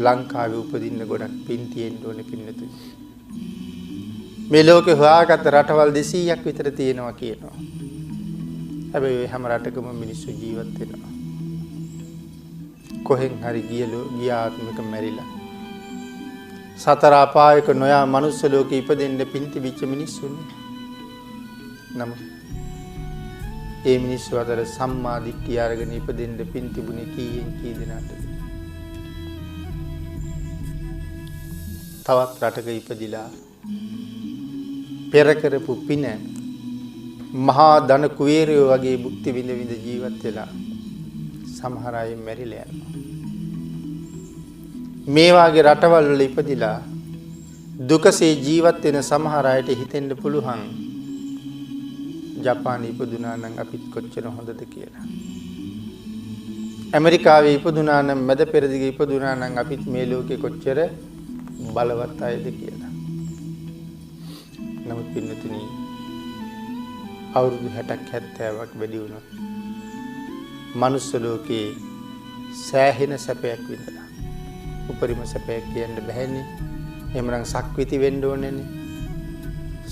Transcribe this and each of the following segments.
ලංකාවේ උපදින්න ගොඩක් පින් තියෙන්න ඕනේ පින්නතුනි. මේ ලෝකේ හොයාගත්ත රටවල් 200ක් විතර තියෙනවා කියනවා. හැබැයි හැම රටකම මිනිස්සු ජීවත් වෙනවා. කොහෙන් හරි ගිය ආත්මික මැරිලා. සතර අපායක නොයා මනුස්ස ලෝකේ ඉපදෙන්න පින් තිබිච්ච මිනිස්සුනේ. නමුත් ඒ මිනිස්සු අතර සම්මා දිට්ඨිය අරගෙන ඉපදෙන්න පින් තිබුණේ කීයෙන් කී දෙනාටද? තවත් රටක ඉපදිලා පෙර කරපු පින මහා ධන කුවේරයෝ වගේ භුක්ති විඳ විඳ ජීවත් වෙලා සමහර අය මැරිලා යනවා. මේ වාගේ රටවල් වල ඉපදිලා දුකසේ ජීවත් වෙන සමහර අයට හිතෙන්න පුළුවන් ජපානයේ ඉපදුනා නම් අපිත් කොච්චර හොඳද කියලා. ඇමරිකාවේ ඉපදුනා නම් මැද පෙරදිග ඉපදුනා නම් අපිත් මේ ලෝකේ කොච්චර බලවත් අයද කියලා. නමුත් පින්නතුනි අවුරුදු 60ක් 70ක් වැඩි වුණොත් මනුස්ස ලෝකේ සෑහෙන සැපයක් විඳලා. උපරිම සැපයක් කියන්න බැහැනේ. එහෙමනම් සක්විති වෙන්න ඕනේනේ.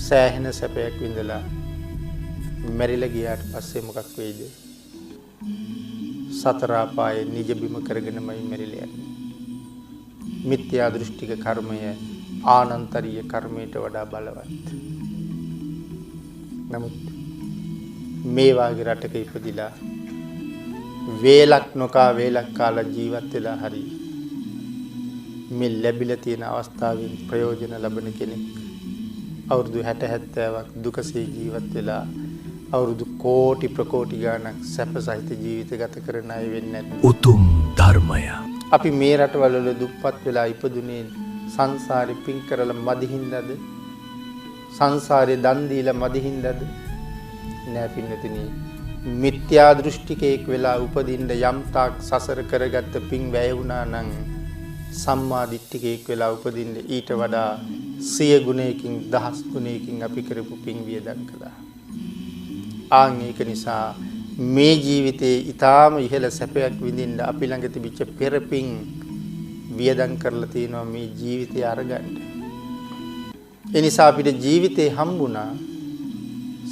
සෑහෙන සැපයක් විඳලා මැරිලා ගියාට පස්සේ මොකක් වෙයිද? සතර අපායේ නිජ බිම කරගෙනමයි මැරිලා යන්නේ. මිත්‍යා දෘෂ්ටික කර්මය ආනන්තරීය කර්මයට වඩා බලවත්. නමුත් මේ වාගේ රටක ඉපදිලා වේලක් නොකා වේලක් කාලා ජීවත් වෙලා හරි මේ ලැබිලා තියෙන අවස්ථාවෙන් ප්‍රයෝජන ලබන කෙනෙක් අවුරුදු 60 70ක් දුකසේ ජීවත් වෙලා අවුරුදු කෝටි ප්‍රකෝටි ගණක් සැප සහිත ජීවිත ගත කරන අය වෙන්නේ නැද්ද? උතුම් ධර්මය. අපි මේ රටවල වල දුප්පත් වෙලා ඉපදුනේ සංසාරේ පින් කරලා මදිහින්දද? සංසාරේ දන් දීලා මදිහින්දද? නෑ පින්නතුනි. මිත්‍යා දෘෂ්ටිකයෙක් වෙලා උපදින්න යම් තාක් සසර කරගත්ත පින් වැය වුණා නම් සම්මා දිට්ඨිකයෙක් වෙලා උපදින්න ඊට වඩා 100 ගුණයකින් 1000 ගුණයකින් අපි කරපු පින් වියදම් කළා. ආන් ඒක නිසා මේ ජීවිතේ ඊටාම ඉහළ සැපයක් විඳින්න අපි ළඟ තිබිච්ච පෙරපින් වියදම් කරලා තියෙනවා මේ ජීවිතය අරගන්න. ඒ නිසා අපිට ජීවිතේ හම්බුණා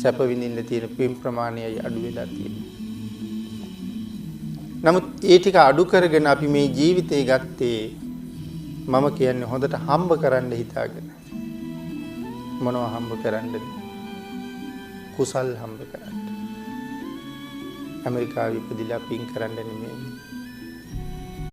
සැප විඳින්න තියෙන පින් ප්‍රමාණයයි අඩු වෙලා තියෙන්නේ. නමුත් ඒ ටික අඩු කරගෙන අපි මේ ජීවිතේ ගත්තේ මම කියන්නේ හොඳට හම්බ කරන්න හිතාගෙන. මොනවා හම්බ කරන්නද? කුසල් හම්බ කරන්න. ඇමරිකාවේ ඉපදිලා පින් කරන්න නෙමෙයි.